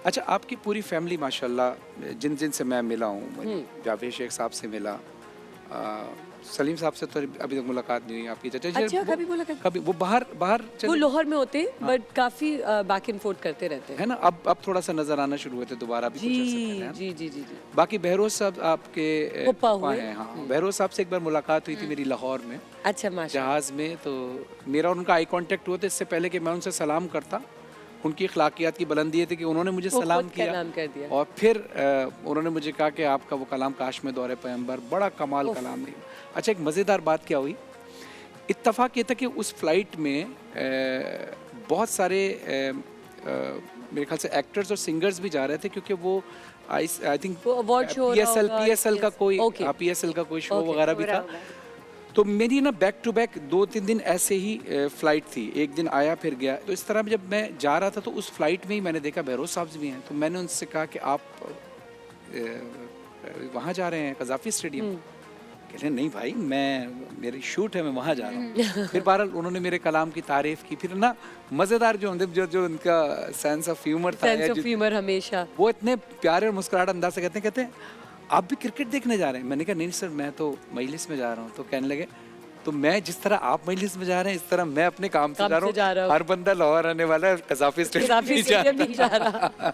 अच्छा, आपकी पूरी फैमिली माशाल्लाह, जिन जिन से मैं मिला हूँ, जावेद शेख साहब से मिला, सलीम साहब से तो अभी तक मुलाकात नहीं हुई आपकी। अच्छा, कभी मुलाकात? कभी वो बाहर वो चले लाहौर में होते हैं, बट काफी बैक एंड फोर्थ करते रहते हैं, है ना। अब थोड़ा सा नजर आना शुरू हुए थे दोबारा भी कुछ अर्से पहले, है ना? जी जी जी जी। बाकी बहरोज साहब आपके फूफा फूफा हुए। हैं। हाँ, बहरोज साहब से एक बार मुलाकात हुई थी मेरी लाहौर में, अच्छा, माशा जहाज में। तो मेरा और उनका आई कांटेक्ट हुआ था। इससे पहले कि मैं उनसे सलाम करता, उनकी अखलाकियात की बुलंदी ये थी कि उन्होंने मुझे वो सलाम खुद किया कलाम कर दिया। और फिर उन्होंने मुझे कहा कि आपका वो कलाम काश में दौरे पैगंबर, बड़ा कमाल कलाम नहीं। अच्छा, एक मज़ेदार बात क्या हुई, इत्तफाक ये था कि उस फ्लाइट में बहुत सारे मेरे ख्याल से एक्टर्स और सिंगर्स भी जा रहे थे, क्योंकि वो I think award show PSL का कोई PSL का कोई शो वगैरह भी था। तो मेरी ना बैक टू बैक 2-3 दिन ऐसे ही फ़्लाइट थी, एक दिन आया फिर गया। तो इस तरह जब मैं जा रहा था तो उस फ्लाइट में ही मैंने देखा बहरोज साहब भी हैं। तो मैंने उनसे कहा कि आप वहाँ जा रहे हैं कज़ाफ़ी स्टेडियम? कहते नहीं भाई, मेरी शूट है, मैं वहाँ जा रहा हूँ। फिर बहरहाल उन्होंने मेरे कलाम की तारीफ़ की। फिर ना मज़ेदार जो उनका सेंस ऑफ ह्यूमर था, सेंस ऑफ ह्यूमर हमेशा, वो इतने प्यारे और मुस्कुराहट अंदाज से कहते हैं आप भी क्रिकेट देखने जा रहे हैं? मैंने कहा नहीं सर, मैं तो मजलिस में जा रहा हूँ। तो कहने लगे तो मैं जिस तरह आप मजलिस में जा रहे हैं, इस तरह मैं अपने काम से जा रहा हूँ। हर बंदा लाहौर आने वाला है, कज़ाफ़ी स्टेडियम नहीं जा रहा।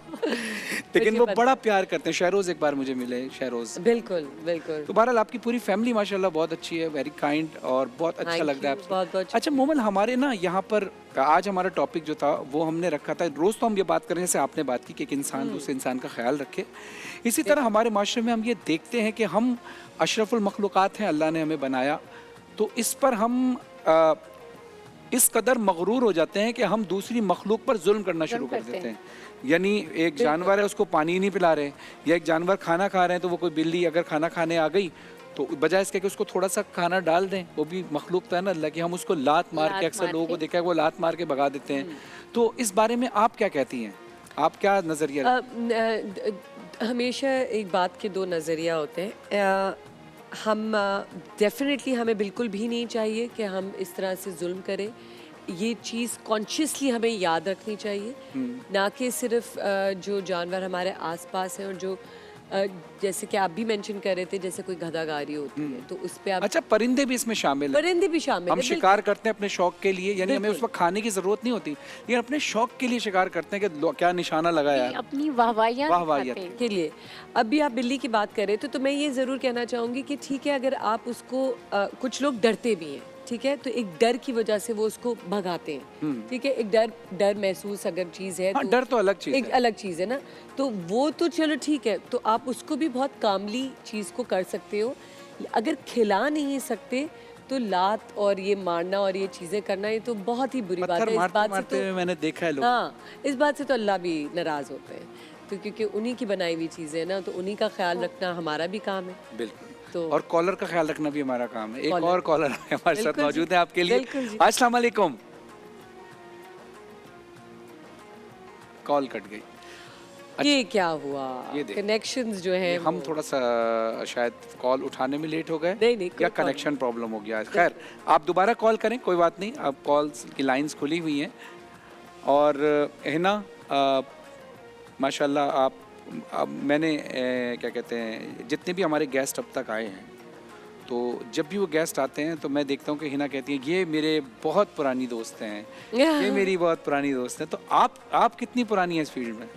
लेकिन वो बड़ा प्यार करते हैं। शहरोज एक बार मुझे मिले, शहरोज। बिल्कुल बिल्कुल। तो बहरहाल आपकी पूरी फैमिली माशाल्लाह बहुत अच्छी है, वेरी काइंड, और बहुत अच्छा लगता है आपसे। बहुत। अच्छा मोमल, हमारे ना यहाँ पर आज हमारा टॉपिक जो था वो हमने रखा था, रोज़ तो हम ये बात कर रहे हैं जैसे आपने बात की कि एक इंसान दूसरे इंसान का ख्याल रखे। इसी तरह हमारे माशरे में हम ये देखते हैं कि हम अशरफुल मखलूक़ात हैं, अल्लाह ने हमें बनाया। तो इस पर हम इस कदर मगरूर हो जाते हैं कि हम दूसरी मखलूक पर जुल्म करना शुरू कर देते हैं। यानी एक जानवर है, उसको पानी नहीं पिला रहे, या एक जानवर खाना खा रहे हैं तो वो कोई बिल्ली अगर खाना खाने आ गई तो बजाय इसके कि उसको थोड़ा सा खाना डाल दें, वो भी मखलूक था ना अल्लाह की, हम उसको लात मार के, अक्सर लोगों को देखा है वो लात मार के भगा देते हैं। तो इस बारे में आप क्या कहती हैं? आप क्या नज़रिया? हमेशा एक बात के दो नज़रिया होते हैं। हम डेफिनेटली हमें बिल्कुल भी नहीं चाहिए कि हम इस तरह से जुल्म करें। ये चीज़ कॉन्शियसली हमें याद रखनी चाहिए, ना कि सिर्फ जो जानवर हमारे आसपास हैं और जो जैसे कि आप भी मेंशन कर रहे थे, जैसे कोई गधागारी होती है तो उस पे आप। अच्छा, परिंदे भी इसमें शामिल हैं? परिंदे भी शामिल हम शिकार करते हैं अपने शौक के लिए, यानी हमें उस वक्त खाने की जरूरत नहीं होती, लेकिन अपने शौक के लिए शिकार करते हैं कि क्या निशाना लगाया, अपनी वाहवाहियत के लिए। अभी आप बिल्ली की बात कर रहे थे तो मैं ये ज़रूर कहना चाहूँगी कि ठीक है, अगर आप उसको कुछ लोग डरते भी हैं, ठीक है, तो एक डर की वजह से वो उसको भगाते हैं, ठीक है, एक डर महसूस अगर चीज़ है, हाँ, डर तो अलग चीज़ एक अलग चीज़ है ना, तो वो तो चलो ठीक है, तो आप उसको भी बहुत कामली चीज़ को कर सकते हो। अगर खिला नहीं सकते तो लात और ये मारना और ये चीज़ें करना, ये तो बहुत ही बुरी बात है। इस बात से तो मैंने देखा है लोग। हाँ, इस बात से तो अल्लाह भी नाराज़ होते हैं, तो क्योंकि उन्हीं की बनाई हुई चीज़ें हैं ना, तो उन्हीं का ख्याल रखना हमारा भी काम है। बिल्कुल। तो और कॉलर का ख्याल रखना भी हमारा काम है। एक और कॉलर हमारे साथ मौजूद है आपके लिए। अस्सलाम वालेकुम। कॉल कट गई। ये क्या हुआ? ये कनेक्शंस जो हैं हम थोड़ा सा शायद कॉल उठाने में लेट हो गए, नहीं, या कनेक्शन प्रॉब्लम हो गया। खैर, आप दोबारा कॉल करें, कोई बात नहीं, अब कॉल्स की लाइंस खुली हुई हैं। और है ना, माशाल्लाह आप, अब मैंने क्या कहते हैं, जितने भी हमारे गेस्ट अब तक आए हैं, तो जब भी वो गेस्ट आते हैं तो मैं देखता हूँ कि हिना कहती है ये मेरे बहुत पुरानी दोस्त हैं, ये मेरी बहुत पुरानी दोस्त हैं। तो आप कितनी पुरानी हैं इस फील्ड में?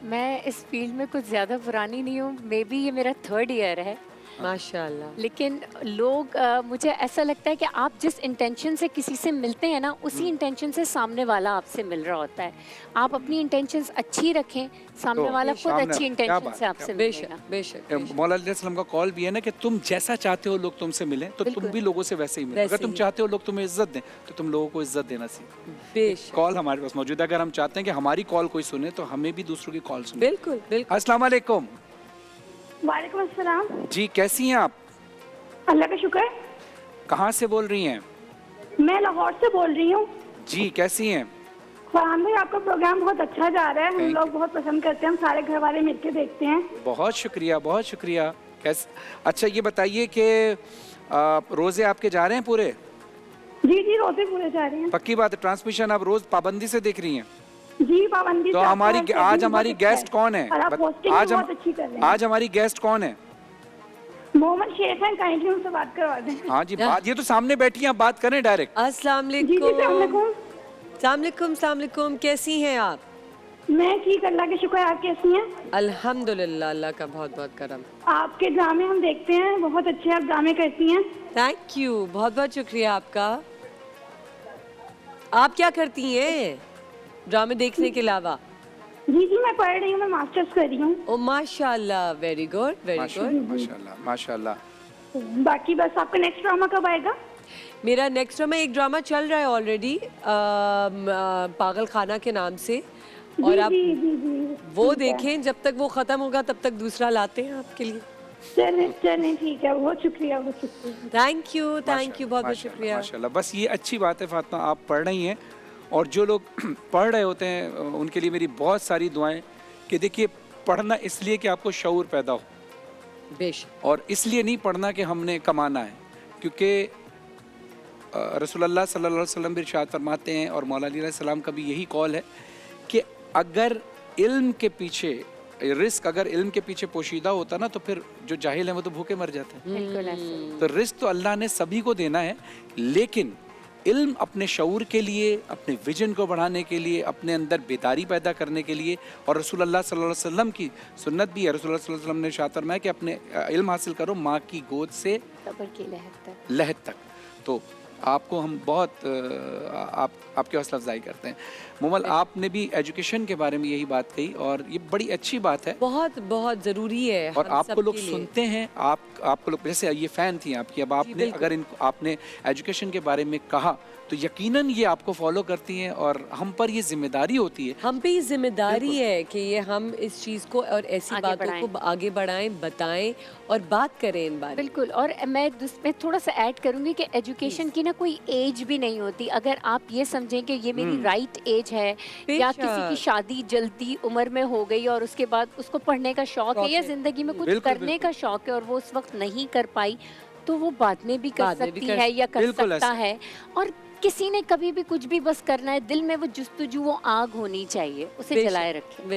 मैं इस फील्ड में कुछ ज़्यादा पुरानी नहीं हूँ, मे बी ये मेरा 3rd ईयर है माशाल्लाह। लेकिन लोग मुझे ऐसा लगता है कि आप जिस इंटेंशन से किसी से मिलते हैं ना, उसी इंटेंशन से सामने वाला आपसे मिल रहा होता है। आप अपनी इंटेंशंस अच्छी रखें, सामने वाला खुद अच्छी इंटेंशन से आपसे मिलेगा। बेशक मौला अलैहिस्सलाम का कॉल भी है ना कि तुम जैसा चाहते हो लोग तुमसे मिलें, तो तुम भी लोगों से वैसे ही मिलो। अगर तुम चाहते हो लोग तुम्हें इज्जत दें तो तुम लोगों को इज्जत देना सीखो। बेशक। कॉल हमारे पास मौजूद है, अगर हम चाहते हैं कि हमारी कॉल कोई सुने तो हमें भी दूसरों की कॉल सुने। बिल्कुल बिल्कुल। अस्सलाम वालेकुम। वालेकुम अस्सलाम। जी, कैसी हैं आप? अल्लाह का शुक्र। कहाँ से बोल रही हैं? मैं लाहौर से बोल रही हूँ। जी, कैसी हैं? फरहान भाई, आपका प्रोग्राम बहुत अच्छा जा रहा है, हम लोग बहुत पसंद करते हैं, हम सारे घर वाले मिलके देखते हैं। बहुत शुक्रिया, बहुत शुक्रिया। अच्छा, ये बताइए कि रोजे आपके जा रहे हैं पूरे? जी रोजे पूरे जा रहे हैं। पक्की बात है, ट्रांसमिशन आप रोज पाबंदी से देख रही हैं? जी पाबंदी तो से हमारी आपका आज schedule हमारी बहुत अच्छा गेस्ट कौन है? और आप hosting आज भी हम बहुत अच्छी कर रहे हैं। आज हमारी गेस्ट कौन है? मोहम्मद शेख हैं, काइंडली उनसे बात करवा दें। हाँ जी, बात ये तो सामने बैठी हैं, आप बात करें डायरेक्ट। अस्सलाम जी जी सलाम वालेकुम। अलैकुम। सलाम वालेकुम, कैसी हैं आप? मैं ठीक, अल्लाह के शुक्र, आप कैसी हैं? अल्हम्दुलिल्लाह, अल्लाह का बहुत बहुत करम। आपके ड्रामे हम देखते हैं, बहुत अच्छे आप ड्रामे करती हैं। थैंक यू, बहुत बहुत शुक्रिया आपका। आप क्या करती हैं ड्रामे देखने के अलावा? जी जी मैं पढ़ रही हूँ, मैं मास्टर्स कर रही हूँ। ओ माशाल्लाह, वेरी गुड वेरी गुड। माशाल्लाह माशाल्लाह। बाकी बस आपका नेक्स्ट ड्रामा कब आएगा? मेरा नेक्स्ट ड्रामा, एक ड्रामा चल रहा है ऑलरेडी, पागल खाना के नाम से, और जी आप जी जी जी वो ठीक है। देखें, जब तक वो खत्म होगा तब तक दूसरा लाते हैं आपके लिए। चलें चलें ठीक है, बहुत शुक्रिया बहुत शुक्रिया। थैंक यू बहुत बहुत माशाल्लाह, शुक्रिया। माशाल्लाह। बस ये अच्छी बात है फातिमा, आप पढ़ रही हैं, और जो लोग पढ़ रहे होते हैं उनके लिए मेरी बहुत सारी दुआएं कि देखिए, पढ़ना इसलिए कि आपको शऊर पैदा हो, बेशक। और इसलिए नहीं पढ़ना कि हमने कमाना है, क्योंकि रसूलुल्लाह सल्लल्लाहु अलैहि वसल्लम भी इरशाद फरमाते हैं, और मौला अली अलैहि सलाम का भी यही कौल है कि अगर इल्म के पीछे रिस्क, अगर इल्म के पीछे पोशीदा होता ना, तो फिर जो जाहिल है वो तो भूखे मर जाते हैं। बिल्कुल ऐसे। तो रिस्क तो अल्लाह ने सभी को देना है, लेकिन इल्म अपने शऊर के लिए, अपने विजन को बढ़ाने के लिए, अपने अंदर बेदारी पैदा करने के लिए, और रसूलुल्लाह सल्लल्लाहु अलैहि वसल्लम की सुन्नत भी है। रसूलुल्लाह सल्लल्लाहु अलैहि वसल्लम ने इरशाद फरमाया कि अपने इल्म हासिल करो माँ की गोद से कब्र की लहर तक। लहद तक। तो आपको हम बहुत आपकी हौसला अफजाई करते हैं। मोमल, आपने भी एजुकेशन के बारे में यही बात कही, और ये बड़ी अच्छी बात है, बहुत बहुत जरूरी है। और हम आपको लोग सबके लिए। सुनते हैं, आपको लोग, जैसे ये फैन थी आपकी, अब आपने बिल्कुल। अगर इनको आपने एजुकेशन के बारे में कहा तो यकीनन ये आपको फॉलो करती हैं, और हम पर ये जिम्मेदारी होती है। हम पे ये जिम्मेदारी है कि ये हम इस चीज़ को और ऐसी आगे बातों बढ़ाएं। को आगे बढ़ाएं, बताएं और बात करें इन बारे में। बिल्कुल, और मैं थोड़ा सा ऐड करूंगी कि एजुकेशन की ना कोई एज भी नहीं होती। अगर आप ये समझें कि ये मेरी राइट एज है, या किसी की शादी जल्दी उम्र में हो गई और उसके बाद उसको पढ़ने का शौक है, या जिंदगी में कुछ बिल्कुल, करने का शौक है और वो उस वक्त नहीं कर पाई, तो वो बाद में भी कर बाद में भी सकती कर है या कर बिल्कुल सकता ऐसा। है। और किसी ने कभी भी कुछ भी बस करना है, दिल में वो जुस्तजू, वो आग होनी चाहिए, उसे बेशक, जलाए रखें। बेशक।